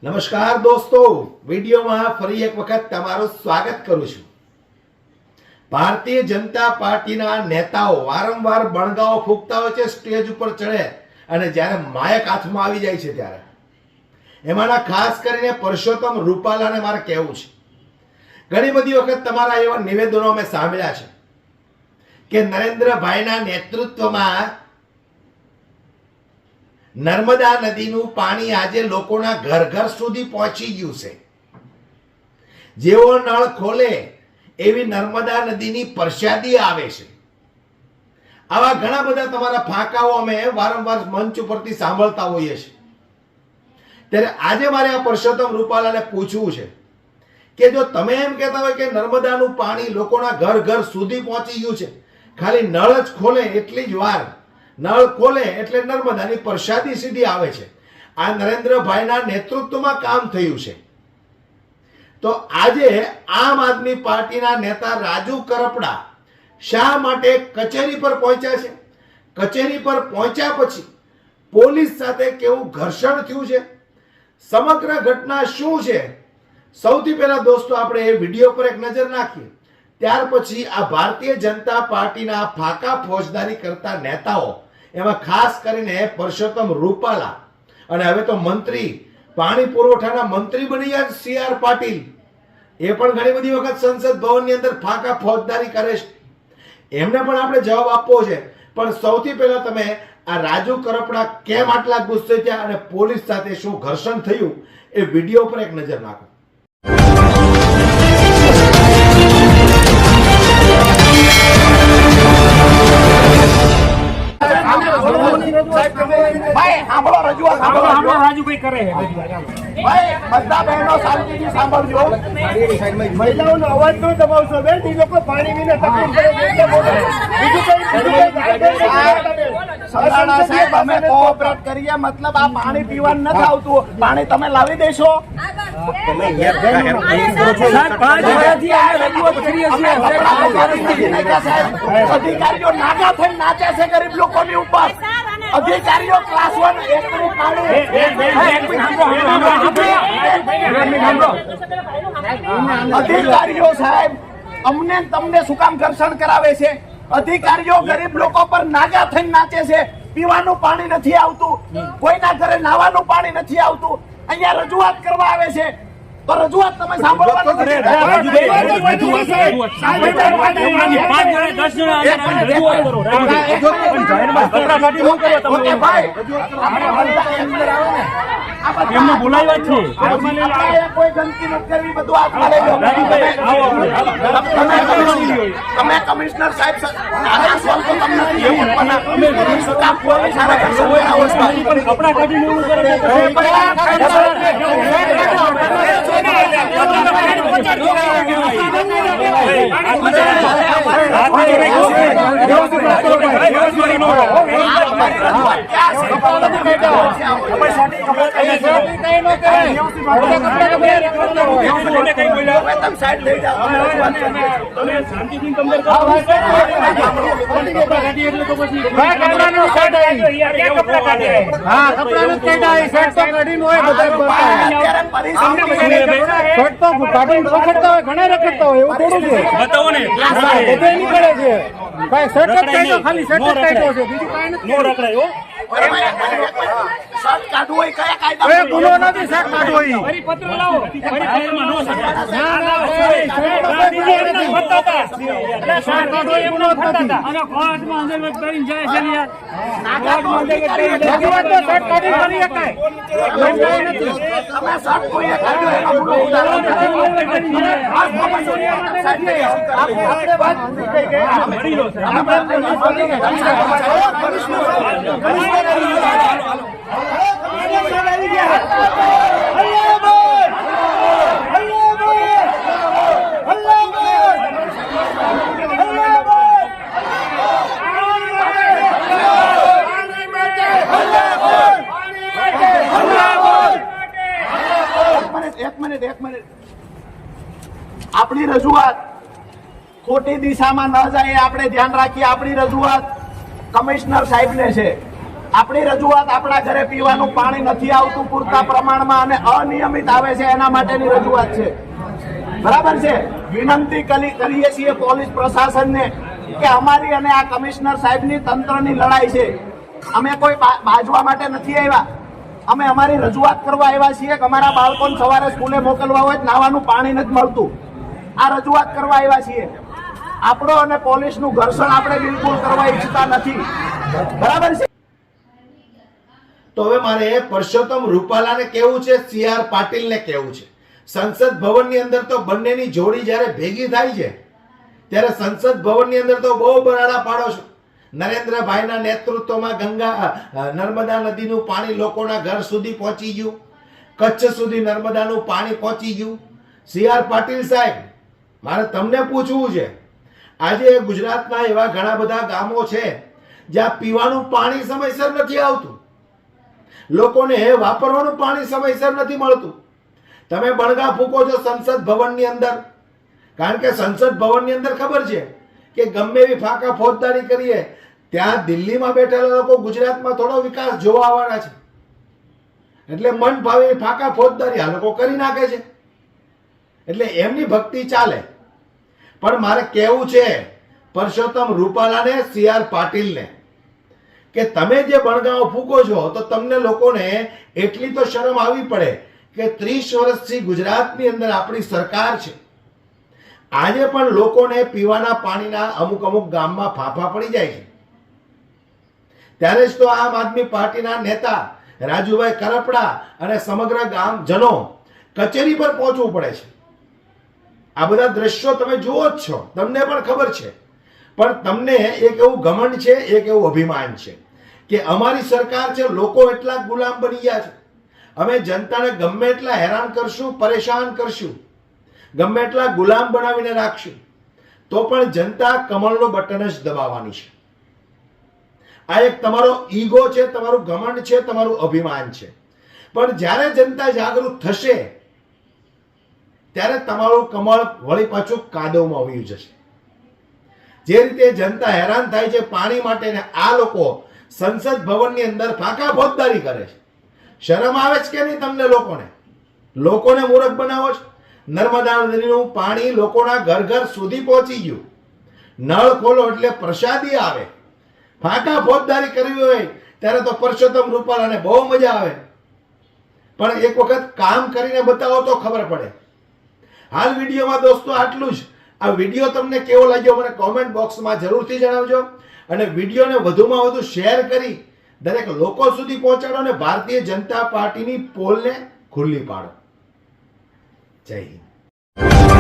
નમસ્કાર દોસ્તો, વિડીયોમાં ફરી એક વખત તમારું સ્વાગત કરું છું। ભારતીય જનતા પાર્ટીના નેતાઓ વારંવાર બણગાઓ ફૂંકતા હોય છે, સ્ટેજ ઉપર ચડે અને જ્યારે માયક હાથમાં આવી જાય છે ત્યારે એમાંના ખાસ કરીને પરસોત્તમ રૂપાલાને મારે કહેવું છે, ઘણી બધી વખત તમારા એવા નિવેદનો અમે સાંભળ્યા છે કે નરેન્દ્રભાઈના નેતૃત્વમાં નર્મદા નદીનું પાણી આજે લોકોના ઘર ઘર સુધી પહોંચી ગયું છે। જેવો નળ ખોલે એવી નર્મદા નદીની પ્રસાદી આવે છે। આવા ઘણા બધા તમારા ફાંકાઓ અમે વારંવાર મંચ ઉપરથી સાંભળતા હોઈએ છીએ। ત્યારે આજે મારે આ પરસોત્તમ રૂપાલાને પૂછવું છે કે જો તમે એમ કહેતા હોય કે નર્મદાનું પાણી લોકોના ઘર ઘર સુધી પહોંચી ગયું છે, ખાલી નળ જ ખોલે એટલી જ વાર નળ ખોલે એટલે નર્મદાની પ્રસાદી સીધી આવે છે, આ નરેન્દ્રભાઈના નેતૃત્વમાં કામ થયું છે, તો આજે આમ આદમી પાર્ટીના નેતા રાજુ કરપડા શા માટે કચેરી પર પહોંચ્યા છે? કચેરી પર પહોંચ્યા પછી પોલીસ સાથે કેવું ઘર્ષણ થયું છે, સમગ્ર ઘટના શું છે? સૌથી પહેલા દોસ્તો આપણે એ વિડીયો પર એક નજર નાખીએ, ત્યાર પછી આ ભારતીય જનતા પાર્ટીના ફાકા ફોજદારી કરતા નેતાઓ, એમાં ખાસ કરીને પરસોત્તમ રૂપાલા અને હવે તો મંત્રી પાણી પુરવઠાના મંત્રી બની ગયા CR પાટીલ, એ પણ ઘણી બધી વખત સંસદ ભવનની અંદર ફાકા ફોજદારી કરે છે, એમને પણ આપણે જવાબ આપવો છે। પણ સૌથી પહેલા તમે આ રાજુ કરપડા કેમ આટલા ગુસ્સે થયા અને પોલીસ સાથે શું ઘર્ષણ થયું એ વિડીયો પર એક નજર નાખો। મહિલાઓનો અવાજ તો દબાવશો બેન, એ લોકો પાણી વિના તકલીફ સાહેબ અમે કોઓપરેટ કરીએ, મતલબ આ પાણી પીવાનું નથી આવતું, પાણી તમે લાવી દેશો? અધિકારીઓ નાગા થઈને નાચે છે ગરીબ લોકોની ઉપર, અધિકારીઓ ક્લાસ 1 અધિકારીઓ સાહેબ અમને તમને શું કામ ઘર્ષણ કરાવે છે? અધિકારીઓ ગરીબ લોકો પર નાગા થઈને નાચે છે, પીવાનું પાણી નથી આવતું, કોઈના ઘરે નાવાનું પાણી નથી આવતું, અહીંયા રજૂઆત કરવા આવે છે, તો રજૂઆત તમે સાંભળવા બોલાવ્યા છે, કોઈ ગંદકી નથી કરવી, બધું હાથમાં લઈ લો। તમે કમિશનર સાહેબ કપડા કાઢીને એવું કરે ઘણા રખડતા હોય એવું થોડું છે, બતાવો ને બધે નીકળે છે, શર્ટ જ કાઢ્યો, ખાલી શર્ટ જ કાઢ્યો છે, બીજું કઈ નથી। નો રખડાય શર્ટ કાઢવું હોય કયા કાયદા? ગુનો નથી શર્ટ કાઢવો હોય, પરિપત્ર લાવો, પરિપત્રમાં નો શર્ટ કાઢવો એમ નો નથી, અને કોર્ટમાં અંદર કરીને જાય છે યાર, રજૂઆત તો શર્ટ કાઢી કરી શકાય, નથી તમે શર્ટ કોઈએ કાઢ્યો એનો ગુનો ઉતારો આપણે વાત થઈ ગઈ, મળી લો એક મિનિટ આપણી રજૂઆત ખોટી દિશામાં ન જાય આપણે ધ્યાન રાખીએ। આપણી રજૂઆત કમિશનર સાહેબને છે, આપણી રજૂઆત આપણા ઘરે પીવાનું પાણી નથી આવતું પૂરતા પ્રમાણમાં અને અનિયમિત આવે છે એના માટેની રજૂઆત છે. બરાબર છે. વિનંતી કરીએ છીએ પોલીસ પ્રશાસનને કે અમારી અને આ કમિશનર સાહેબની તંત્રની લડાઈ છે. અમે કોઈ બાજવા માટે નથી આવ્યા. અમે અમારી રજૂઆત કરવા આવ્યા છીએ કે અમારા બાળકોને સવારે સ્કૂલે મોકલવા હોય નાવાનું પાણી નથી મળતું. આ રજૂઆત કરવા આવ્યા છીએ. આપણો અને પોલીસનું ઘર્ષણ આપણે બિલકુલ કરવા ઈચ્છતા નથી. બરાબર છે. તો હવે મારે પરસોત્તમ રૂપાલાને કેવું છે, CR પાટીલને કેવું છે. સંસદ ભવનની અંદર તો બંનેની જોડી જ્યારે ભેગી થાય છે ત્યારે સંસદ ભવનની અંદર તો બહુ બરાડા પાડો છો. નરેન્દ્રભાઈના નેતૃત્વમાં નર્મદા નદીનું પાણી લોકોના ઘર સુધી પહોંચી ગયું. કચ્છ સુધી નર્મદાનું પાણી પહોંચી ગયું. CR પાટીલ સાહેબ, મારે તમને પૂછવું છે, આજે ગુજરાતના એવા ઘણા બધા ગામો છે જ્યાં પીવાનું પાણી સમયસર નથી આવતું, લોકોને વાપરવાનું પાણી સમયસર નથી મળતું. તમે બણગા ફૂંકો છો સંસદ ભવનની અંદર, કારણ કે સંસદ ભવનની અંદર ખબર છે કે ગમે એવી ફાંકા ફોજદારી કરીએ ત્યાં દિલ્હીમાં બેઠેલા લોકો ગુજરાતમાં થોડો વિકાસ જોવા આવવાના છે, એટલે મન ભાવે ફાંકા ફોજદારી આ લોકો કરી નાખે છે, એટલે એમની ભક્તિ ચાલે. પણ મારે કહેવું છે પરસોત્તમ રૂપાલાને, CR પાટીલને, કે તમે જે બણગાઓ ફૂંકો છો તો તમને લોકોને એટલી તો શરમ આવી પડે કે 30 વર્ષથી ગુજરાતની અંદર આપણી સરકાર છે. આજે પણ લોકોને પીવાના પાણીના અમુક ગામમાં ફાંફા પડી જાય છે. ત્યારે જ તો આમ આદમી પાર્ટીના નેતા રાજુભાઈ કરપડા અને સમગ્ર ગામજનો કચેરી પર પહોંચવું પડે છે. આ બધા દ્રશ્યો તમે જુઓ જ છો, તમને પણ ખબર છે. પણ તમને એક એવું ઘમંડ છે, એક એવું અભિમાન છે કે અમારી સરકાર છે, લોકો એટલા ગુલામ બની ગયા છે, અમે જનતાને ગમે એટલા હેરાન કરશું, પરેશાન કરશું, ગમે એટલા ગુલામ બનાવીને રાખશું, તો પણ જનતા કમળનું બટન જ દબાવવાની છે. આ એક તમારો ઈગો છે, તમારું ઘમંડ છે, તમારું અભિમાન છે. પણ જ્યારે જનતા જાગૃત થશે ત્યારે તમારું કમળ વળી પાછું કાદવમાં વહી જશે. જે રીતે જનતા હેરાન થાય છે પાણી માટે, ને આ લોકો સંસદ ભવનની અંદર ફાંકા ફોજદારી કરે છે. શરમ આવે છે કે નહીં તમને? લોકોને મૂર્ખ બનાવો છો. નર્મદા નદીનું પાણી લોકોના ઘર સુધી પહોંચી ગયું. નળ ખોલો એટલે પ્રસાદી આવે. ફાંકા ફોજદારી કરવી હોય ત્યારે તો પરસોત્તમ રૂપાલાને બહુ મજા આવે, પણ એક વખત કામ કરીને બતાવો તો ખબર પડે. હાલ વિડીયોમાં દોસ્તો આટલું જ. આ વિડીયો તમને કેવો લાગ્યો મને કોમેન્ટ બોક્સમાં જરૂરથી જણાવજો, અને વિડીયોને વધુમાં વધુ શેર કરી દરેક લોકો સુધી પહોંચાડો અને ભારતીય જનતા પાર્ટીની પોલને ખુલ્લી પાડો. જય હિન્દ.